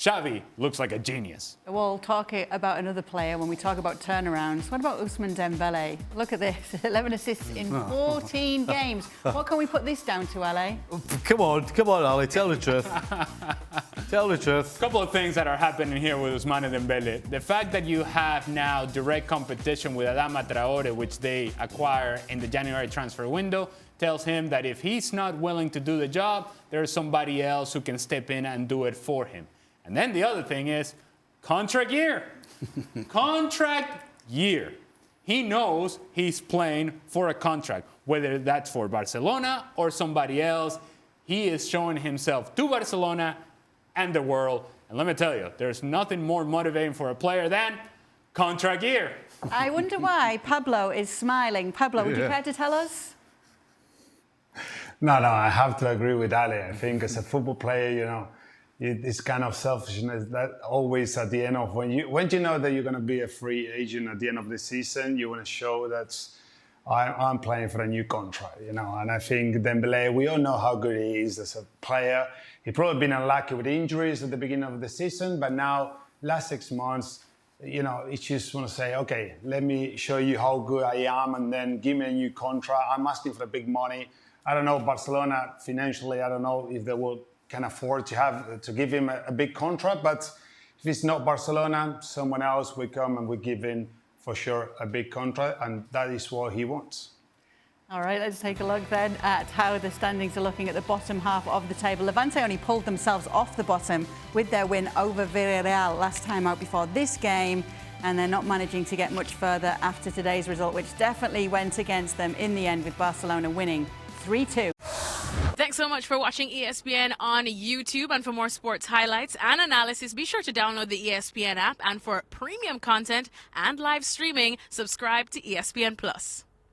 Xavi looks like a genius. We'll talk about another player when we talk about turnarounds. What about Ousmane Dembélé? Look at this, 11 assists in 14 games. What can we put this down to, LA? Come on, Ali, tell the truth. Tell the truth. A couple of things that are happening here with Ousmane Dembélé. The fact that you have now direct competition with Adama Traore, which they acquire in the January transfer window, tells him that if he's not willing to do the job, there's somebody else who can step in and do it for him. And then the other thing is contract year. Contract year. He knows he's playing for a contract, whether that's for Barcelona or somebody else. He is showing himself to Barcelona and the world. And let me tell you, there's nothing more motivating for a player than contract year. I wonder why Pablo is smiling. Pablo, would you care to tell us? No, I have to agree with Ali. I think as a football player, it's kind of selfishness that always at the end of when you know that you're going to be a free agent at the end of the season, you want to show that I'm playing for a new contract, And I think Dembélé, we all know how good he is as a player. He's probably been unlucky with injuries at the beginning of the season, but now last 6 months, he just want to say, okay, let me show you how good I am, and then give me a new contract. I'm asking for the big money. I don't know Barcelona financially. I don't know if they can afford to give him a big contract, but if it's not Barcelona, someone else will come and will give him for sure a big contract, and that is what he wants. All right, let's take a look then at how the standings are looking at the bottom half of the table. Levante only pulled themselves off the bottom with their win over Villarreal last time out before this game, and they're not managing to get much further after today's result, which definitely went against them in the end, with Barcelona winning 3-2. Thanks so much for watching ESPN on YouTube. And for more sports highlights and analysis, be sure to download the ESPN app. And for premium content and live streaming, subscribe to ESPN Plus.